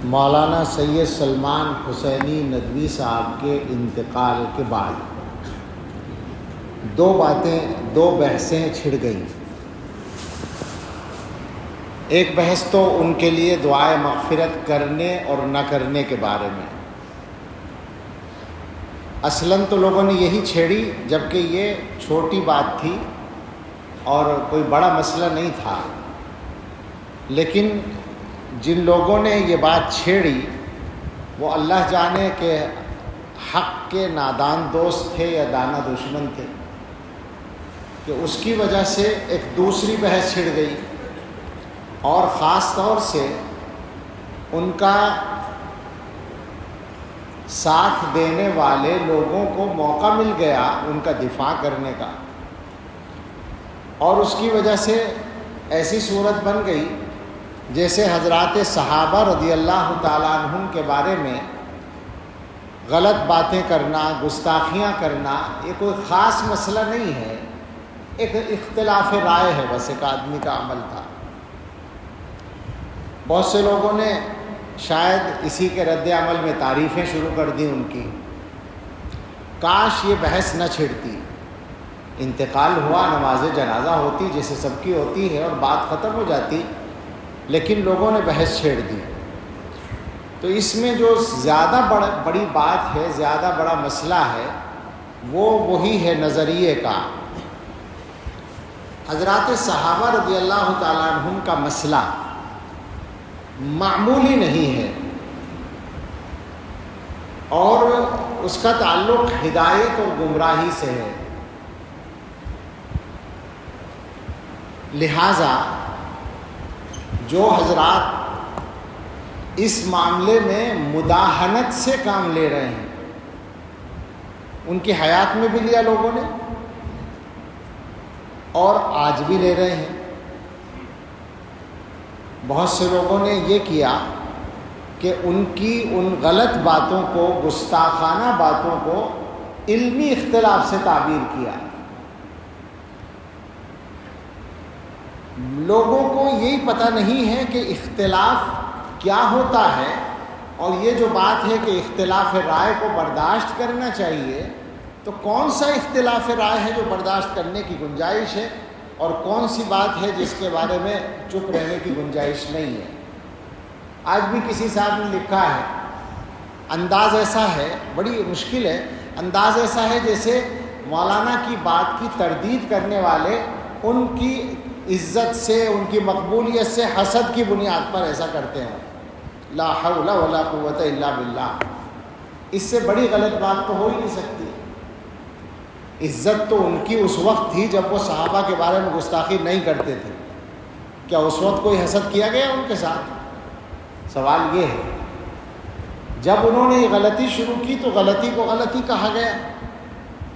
مولانا سید سلمان حسینی ندوی صاحب کے انتقال کے بعد دو بحثیں چھڑ گئیں۔ ایک بحث تو ان کے لیے دعائے مغفرت کرنے اور نہ کرنے کے بارے میں۔ اصلاً تو لوگوں نے یہی چھیڑی جبکہ یہ چھوٹی بات تھی اور کوئی بڑا مسئلہ نہیں تھا، لیکن جن لوگوں نے یہ بات چھیڑی وہ اللہ جانے کہ حق کے نادان دوست تھے یا دانا دشمن تھے، کہ اس کی وجہ سے ایک دوسری بحث چھڑ گئی، اور خاص طور سے ان کا ساتھ دینے والے لوگوں کو موقع مل گیا ان کا دفاع کرنے کا، اور اس کی وجہ سے ایسی صورت بن گئی جیسے حضرات صحابہ رضی اللہ تعالیٰ عنہم کے بارے میں غلط باتیں کرنا، گستاخیاں کرنا یہ کوئی خاص مسئلہ نہیں ہے، ایک اختلاف رائے ہے، بس ایک آدمی کا عمل تھا۔ بہت سے لوگوں نے شاید اسی کے رد عمل میں تعریفیں شروع کر دی ان کی، کاش یہ بحث نہ چھڑتی، انتقال ہوا، نماز جنازہ ہوتی جیسے سب کی ہوتی ہے اور بات ختم ہو جاتی، لیکن لوگوں نے بحث چھیڑ دی۔ تو اس میں جو زیادہ بڑی بات ہے، زیادہ بڑا مسئلہ ہے، وہ وہی ہے نظریے کا۔ حضرات صحابہ رضی اللہ تعالیٰ عنہم کا مسئلہ معمولی نہیں ہے، اور اس کا تعلق ہدایت اور گمراہی سے ہے، لہٰذا جو حضرات اس معاملے میں مداہنت سے کام لے رہے ہیں، ان کی حیات میں بھی لیا لوگوں نے اور آج بھی لے رہے ہیں۔ بہت سے لوگوں نے یہ کیا کہ ان کی ان غلط باتوں کو، گستاخانہ باتوں کو علمی اختلاف سے تعبیر کیا۔ لوگوں کو یہی پتہ نہیں ہے کہ اختلاف کیا ہوتا ہے، اور یہ جو بات ہے کہ اختلاف رائے کو برداشت کرنا چاہیے، تو کون سا اختلاف رائے ہے جو برداشت کرنے کی گنجائش ہے، اور کون سی بات ہے جس کے بارے میں چپ رہنے کی گنجائش نہیں ہے۔ آج بھی کسی صاحب نے لکھا ہے، انداز ایسا ہے، بڑی مشکل ہے، انداز ایسا ہے جیسے مولانا کی بات کی تردید کرنے والے ان کی عزت سے، ان کی مقبولیت سے حسد کی بنیاد پر ایسا کرتے ہیں۔ لا حول ولا قوت الا باللہ، اس سے بڑی غلط بات تو ہو ہی نہیں سکتی۔ عزت تو ان کی اس وقت تھی جب وہ صحابہ کے بارے میں گستاخی نہیں کرتے تھے، کیا اس وقت کوئی حسد کیا گیا ان کے ساتھ؟ سوال یہ ہے، جب انہوں نے یہ غلطی شروع کی تو غلطی کو غلطی کہا گیا،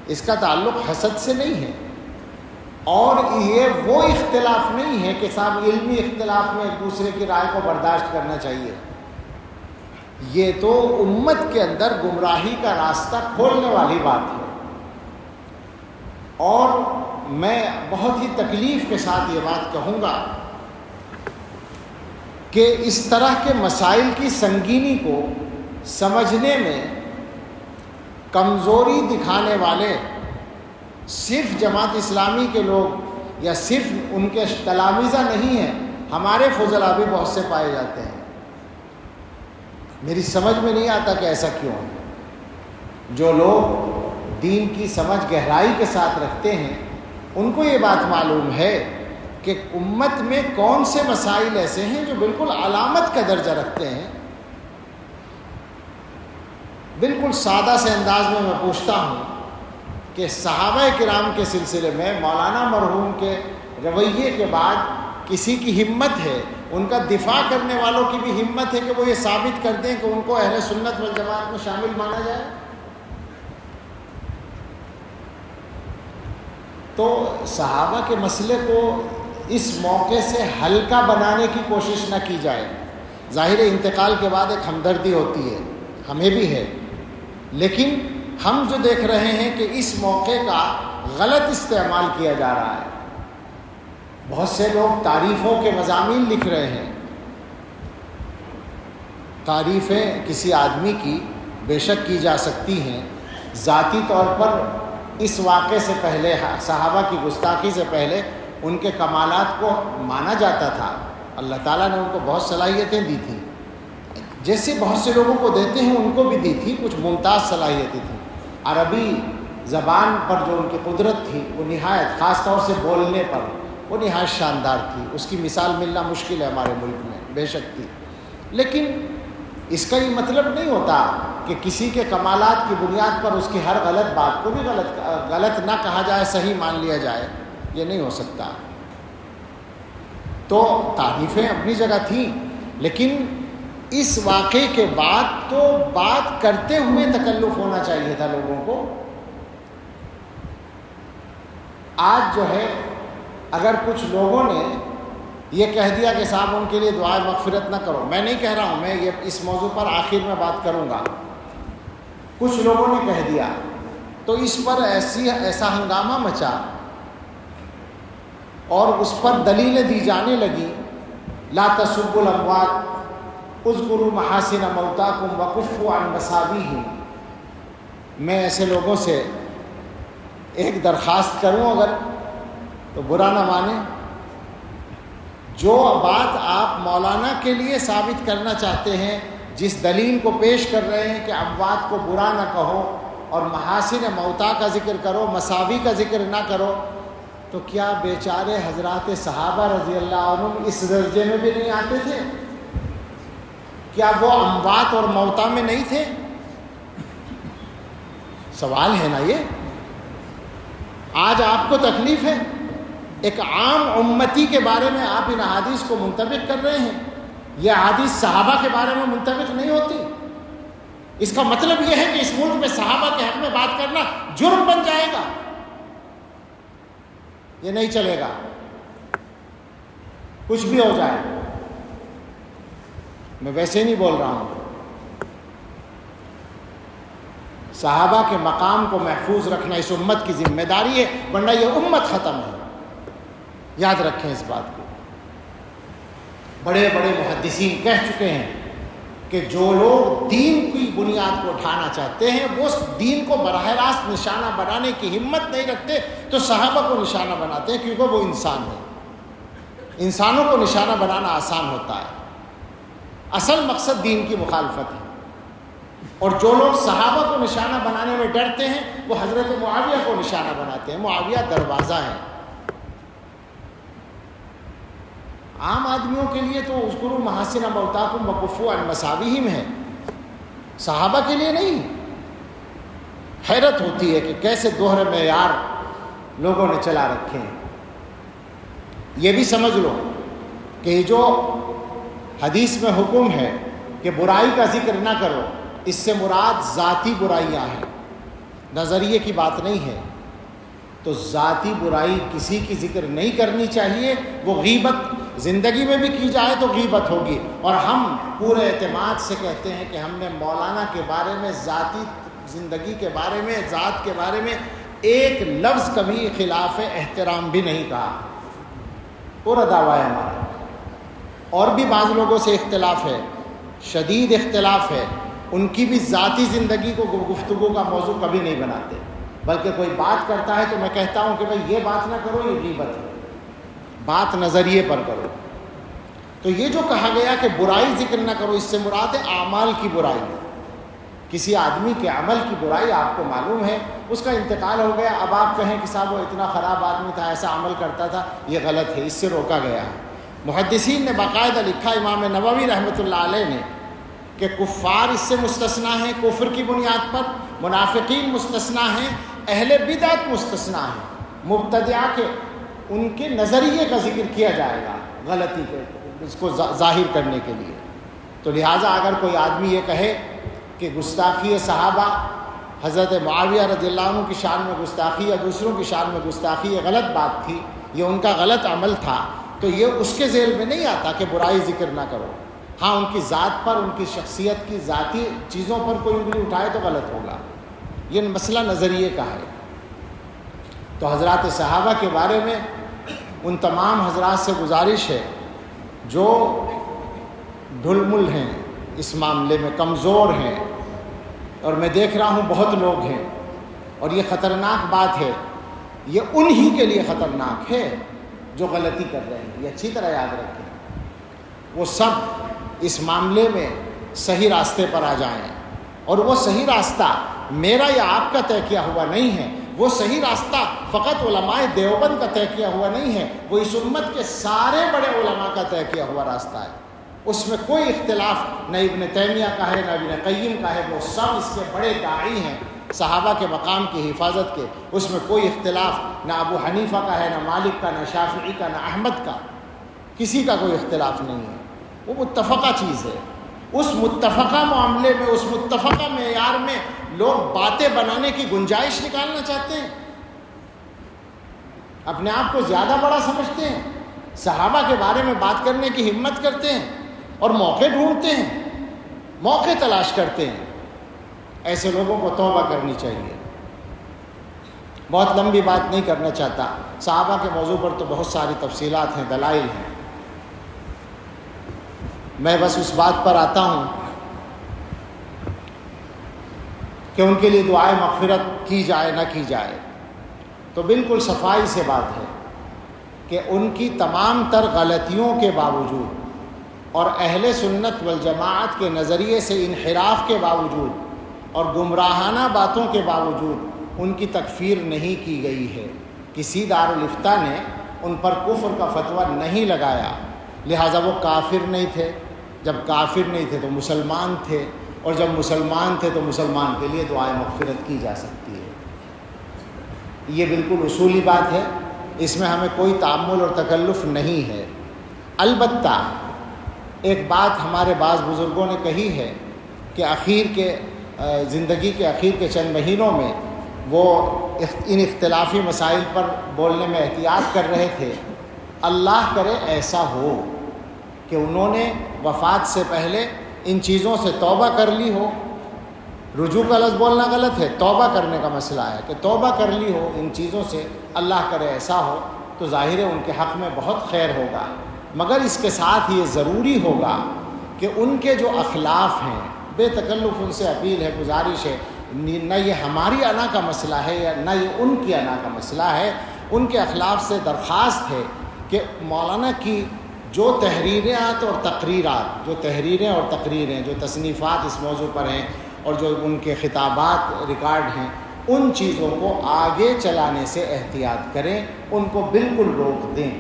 اس کا تعلق حسد سے نہیں ہے، اور یہ وہ اختلاف نہیں ہے کہ صاحب علمی اختلاف میں ایک دوسرے کی رائے کو برداشت کرنا چاہیے۔ یہ تو امت کے اندر گمراہی کا راستہ کھولنے والی بات ہے، اور میں بہت ہی تکلیف کے ساتھ یہ بات کہوں گا کہ اس طرح کے مسائل کی سنگینی کو سمجھنے میں کمزوری دکھانے والے صرف جماعت اسلامی کے لوگ یا صرف ان کے تلامذہ نہیں ہیں، ہمارے فضلاء بھی بہت سے پائے جاتے ہیں۔ میری سمجھ میں نہیں آتا کہ ایسا کیوں ہے۔ جو لوگ دین کی سمجھ گہرائی کے ساتھ رکھتے ہیں ان کو یہ بات معلوم ہے کہ امت میں کون سے مسائل ایسے ہیں جو بالکل علامت کا درجہ رکھتے ہیں۔ بالکل سادہ سے انداز میں پوچھتا ہوں کہ صحابہ کرام کے سلسلے میں مولانا مرحوم کے رویے کے بعد کسی کی ہمت ہے، ان کا دفاع کرنے والوں کی بھی ہمت ہے کہ وہ یہ ثابت کر دیں کہ ان کو اہل سنت والجماعت میں شامل مانا جائے؟ تو صحابہ کے مسئلے کو اس موقع سے ہلکا بنانے کی کوشش نہ کی جائے۔ ظاہر انتقال کے بعد ایک ہمدردی ہوتی ہے، ہمیں بھی ہے، لیکن ہم جو دیکھ رہے ہیں کہ اس موقع کا غلط استعمال کیا جا رہا ہے۔ بہت سے لوگ تعریفوں کے مضامین لکھ رہے ہیں، تعریفیں کسی آدمی کی بے شک کی جا سکتی ہیں، ذاتی طور پر اس واقعے سے پہلے، صحابہ کی گستاخی سے پہلے ان کے کمالات کو مانا جاتا تھا۔ اللہ تعالیٰ نے ان کو بہت صلاحیتیں دی تھیں، جیسے بہت سے لوگوں کو دیتے ہیں ان کو بھی دی تھی، کچھ ممتاز صلاحیتیں تھیں۔ عربی زبان پر جو ان کی قدرت تھی وہ نہایت، خاص طور سے بولنے پر وہ نہایت شاندار تھی، اس کی مثال ملنا مشکل ہے ہمارے ملک میں، بے شک تھی۔ لیکن اس کا یہ مطلب نہیں ہوتا کہ کسی کے کمالات کی بنیاد پر اس کی ہر غلط بات کو بھی غلط نہ کہا جائے، صحیح مان لیا جائے، یہ نہیں ہو سکتا۔ تو تعریفیں اپنی جگہ تھیں، لیکن اس واقعے کے بعد تو بات کرتے ہوئے تکلف ہونا چاہیے تھا لوگوں کو۔ آج جو ہے اگر کچھ لوگوں نے یہ کہہ دیا کہ صاحب ان کے لیے دعائے مغفرت نہ کرو، میں نہیں کہہ رہا ہوں، میں یہ اس موضوع پر آخر میں بات کروں گا، کچھ لوگوں نے کہہ دیا تو اس پر ایسا ہنگامہ مچا اور اس پر دلیلیں دی جانے لگی، لا تسبوا الاموات اذکروا محاسن موتاکم وکفوا عن مساویہم۔ میں ایسے لوگوں سے ایک درخواست کروں اگر تو برا نہ مانیں، جو بات آپ مولانا کے لیے ثابت کرنا چاہتے ہیں، جس دلیل کو پیش کر رہے ہیں کہ اموات کو برا نہ کہو اور محاسن موتا کا ذکر کرو، مساوی کا ذکر نہ کرو، تو کیا بیچارے حضرات صحابہ رضی اللہ عنہم اس درجے میں بھی نہیں آتے تھے؟ کیا وہ اموات اور موتا میں نہیں تھے؟ سوال ہے نا یہ۔ آج آپ کو تکلیف ہے، ایک عام امتی کے بارے میں آپ ان احادیث کو منطبق کر رہے ہیں، یہ احادیث صحابہ کے بارے میں منطبق نہیں ہوتی۔ اس کا مطلب یہ ہے کہ اس ملک میں صحابہ کے حق میں بات کرنا جرم بن جائے گا، یہ نہیں چلے گا، کچھ بھی ہو جائے۔ میں ویسے نہیں بول رہا ہوں، صحابہ کے مقام کو محفوظ رکھنا اس امت کی ذمہ داری ہے، ورنہ یہ امت ختم ہے۔ یاد رکھیں اس بات کو۔ بڑے بڑے محدثین کہہ چکے ہیں کہ جو لوگ دین کی بنیاد کو اٹھانا چاہتے ہیں وہ دین کو براہ راست نشانہ بنانے کی ہمت نہیں رکھتے، تو صحابہ کو نشانہ بناتے ہیں، کیونکہ وہ انسان ہیں۔ انسانوں کو نشانہ بنانا آسان ہوتا ہے، اصل مقصد دین کی مخالفت ہے۔ اور جو لوگ صحابہ کو نشانہ بنانے میں ڈرتے ہیں وہ حضرت معاویہ کو نشانہ بناتے ہیں۔ معاویہ دروازہ ہے عام آدمیوں کے لیے، تو اذکروا محاسن موتاکم وکفوا عن مساویہم ہے، صحابہ کے لیے نہیں۔ حیرت ہوتی ہے کہ کیسے دوہرے معیار لوگوں نے چلا رکھے ہیں۔ یہ بھی سمجھ لو کہ جو حدیث میں حکم ہے کہ برائی کا ذکر نہ کرو، اس سے مراد ذاتی برائیاں ہیں، نظریے کی بات نہیں ہے۔ تو ذاتی برائی کسی کی ذکر نہیں کرنی چاہیے، وہ غیبت زندگی میں بھی کی جائے تو غیبت ہوگی۔ اور ہم پورے اعتماد سے کہتے ہیں کہ ہم نے مولانا کے بارے میں، ذاتی زندگی کے بارے میں، ذات کے بارے میں ایک لفظ کبھی خلاف احترام بھی نہیں کہا، پورا دعویٰ ہے ہمارا۔ اور بھی بعض لوگوں سے اختلاف ہے، شدید اختلاف ہے، ان کی بھی ذاتی زندگی کو گفتگو کا موضوع کبھی نہیں بناتے، بلکہ کوئی بات کرتا ہے تو میں کہتا ہوں کہ بھائی یہ بات نہ کرو، یہ غیبت ہے، بات نظریے پر کرو۔ تو یہ جو کہا گیا کہ برائی ذکر نہ کرو، اس سے مراد ہے اعمال کی برائی۔ کسی آدمی کے عمل کی برائی آپ کو معلوم ہے، اس کا انتقال ہو گیا، اب آپ کہیں کہ صاحب وہ اتنا خراب آدمی تھا، ایسا عمل کرتا تھا، یہ غلط ہے، اس سے روکا گیا ہے۔ محدثین نے باقاعدہ لکھا، امام نووی رحمۃ اللہ علیہ نے، کہ کفار اس سے مستثنا ہیں کفر کی بنیاد پر، منافقین مستثنا ہیں، اہل بدعت مستثنا ہیں، مبتدعہ کے ان کے نظریے کا ذکر کیا جائے گا غلطی کے، اس کو ظاہر کرنے کے لیے۔ تو لہٰذا اگر کوئی آدمی یہ کہے کہ گستاخی صحابہ، حضرت معاویہ رضی اللہ عنہ کی شان میں گستاخی یا دوسروں کی شان میں گستاخی، یہ غلط بات تھی، یہ ان کا غلط عمل تھا، تو یہ اس کے ذیل میں نہیں آتا کہ برائی ذکر نہ کرو۔ ہاں ان کی ذات پر، ان کی شخصیت کی ذاتی چیزوں پر کوئی انگلی اٹھائے تو غلط ہوگا، یہ مسئلہ نظریے کا ہے۔ تو حضرات صحابہ کے بارے میں ان تمام حضرات سے گزارش ہے جو ڈھل مل ہیں، اس معاملے میں کمزور ہیں، اور میں دیکھ رہا ہوں بہت لوگ ہیں، اور یہ خطرناک بات ہے، یہ انہی کے لیے خطرناک ہے جو غلطی کر رہے ہیں، یہ اچھی طرح یاد رکھیں۔ وہ سب اس معاملے میں صحیح راستے پر آ جائیں، اور وہ صحیح راستہ میرا یا آپ کا طے کیا ہوا نہیں ہے، وہ صحیح راستہ فقط علماء دیوبند کا طے کیا ہوا نہیں ہے، وہ اس امت کے سارے بڑے علماء کا طے کیا ہوا راستہ ہے۔ اس میں کوئی اختلاف نہ ابن تیمیہ کا ہے نہ ابن قیم کا ہے، وہ سب اس کے بڑے داعی ہیں صحابہ کے مقام کی حفاظت کے۔ اس میں کوئی اختلاف نہ ابو حنیفہ کا ہے، نہ مالک کا، نہ شافعی کا، نہ احمد کا، کسی کا کوئی اختلاف نہیں ہے، وہ متفقہ چیز ہے۔ اس متفقہ معاملے میں، اس متفقہ معیار میں لوگ باتیں بنانے کی گنجائش نکالنا چاہتے ہیں، اپنے آپ کو زیادہ بڑا سمجھتے ہیں، صحابہ کے بارے میں بات کرنے کی ہمت کرتے ہیں، اور موقع ڈھونڈتے ہیں، موقع تلاش کرتے ہیں۔ ایسے لوگوں کو توبہ کرنی چاہیے۔ بہت لمبی بات نہیں کرنا چاہتا، صحابہ کے موضوع پر تو بہت ساری تفصیلات ہیں، دلائل ہیں، میں بس اس بات پر آتا ہوں کہ ان کے لیے دعائے مغفرت کی جائے نہ کی جائے، تو بالکل صفائی سے بات ہے کہ ان کی تمام تر غلطیوں کے باوجود اور اہل سنت والجماعت کے نظریے سے انحراف کے باوجود اور گمراہانہ باتوں کے باوجود ان کی تکفیر نہیں کی گئی ہے۔ کسی دارالافتاء نے ان پر کفر کا فتویٰ نہیں لگایا، لہٰذا وہ کافر نہیں تھے۔ جب کافر نہیں تھے تو مسلمان تھے، اور جب مسلمان تھے تو مسلمان کے لیے دعائے مغفرت کی جا سکتی ہے۔ یہ بالکل اصولی بات ہے، اس میں ہمیں کوئی تعمل اور تکلف نہیں ہے۔ البتہ ایک بات ہمارے بعض بزرگوں نے کہی ہے کہ زندگی کے اخیر کے چند مہینوں میں وہ ان اختلافی مسائل پر بولنے میں احتیاط کر رہے تھے۔ اللہ کرے ایسا ہو کہ انہوں نے وفات سے پہلے ان چیزوں سے توبہ کر لی ہو۔ رجوع کا لفظ بولنا غلط ہے، توبہ کرنے کا مسئلہ ہے کہ توبہ کر لی ہو ان چیزوں سے، اللہ کرے ایسا ہو، تو ظاہر ہے ان کے حق میں بہت خیر ہوگا۔ مگر اس کے ساتھ یہ ضروری ہوگا کہ ان کے جو اخلاف ہیں، بے تکلف ان سے اپیل ہے، گزارش ہے، نہ یہ ہماری انا کا مسئلہ ہے یا نہ یہ ان کی انا کا مسئلہ ہے، ان کے اخلاف سے درخواست ہے کہ مولانا کی جو تحریرات اور تقریرات، جو تحریریں اور تقریریں، جو تصنیفات اس موضوع پر ہیں اور جو ان کے خطابات ریکارڈ ہیں، ان چیزوں کو آگے چلانے سے احتیاط کریں، ان کو بالکل روک دیں۔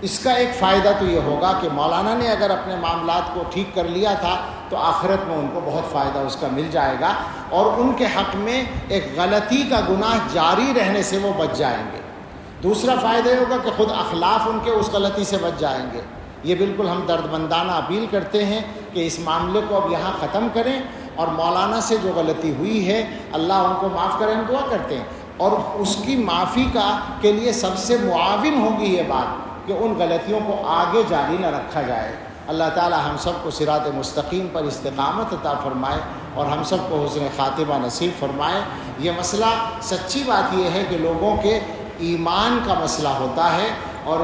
اس کا ایک فائدہ تو یہ ہوگا کہ مولانا نے اگر اپنے معاملات کو ٹھیک کر لیا تھا تو آخرت میں ان کو بہت فائدہ اس کا مل جائے گا، اور ان کے حق میں ایک غلطی کا گناہ جاری رہنے سے وہ بچ جائیں گے۔ دوسرا فائدہ یہ ہوگا کہ خود اخلاف ان کے اس غلطی سے بچ جائیں گے۔ یہ بالکل ہم دردمندانہ اپیل کرتے ہیں کہ اس معاملے کو اب یہاں ختم کریں، اور مولانا سے جو غلطی ہوئی ہے اللہ ان کو معاف کریں، ہم دعا کرتے ہیں، اور اس کی معافی کے لیے سب سے معاون ہوگی یہ بات کہ ان غلطیوں کو آگے جاری نہ رکھا جائے۔ اللہ تعالی ہم سب کو صراط مستقیم پر استقامت عطا فرمائے، اور ہم سب کو حسن خاتمہ نصیب فرمائے۔ یہ مسئلہ سچی بات یہ ہے کہ لوگوں کے ایمان کا مسئلہ ہوتا ہے اور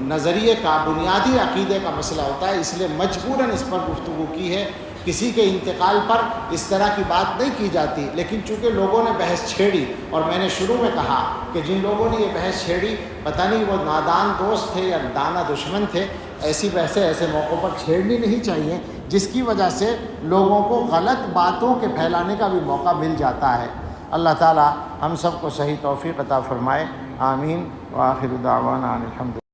نظریے کا، بنیادی عقیدے کا مسئلہ ہوتا ہے، اس لیے مجبوراً اس پر گفتگو کی ہے۔ کسی کے انتقال پر اس طرح کی بات نہیں کی جاتی، لیکن چونکہ لوگوں نے بحث چھیڑی، اور میں نے شروع میں کہا کہ جن لوگوں نے یہ بحث چھیڑی پتہ نہیں وہ نادان دوست تھے یا دانا دشمن تھے، ایسی بحثیں ایسے موقعوں پر چھیڑنی نہیں چاہیے، جس کی وجہ سے لوگوں کو غلط باتوں کے پھیلانے کا بھی موقع مل جاتا ہے۔ اللہ تعالی ہم سب کو صحیح توفیق عطا فرمائے، آمین، وآخر دعوانا ان الحمد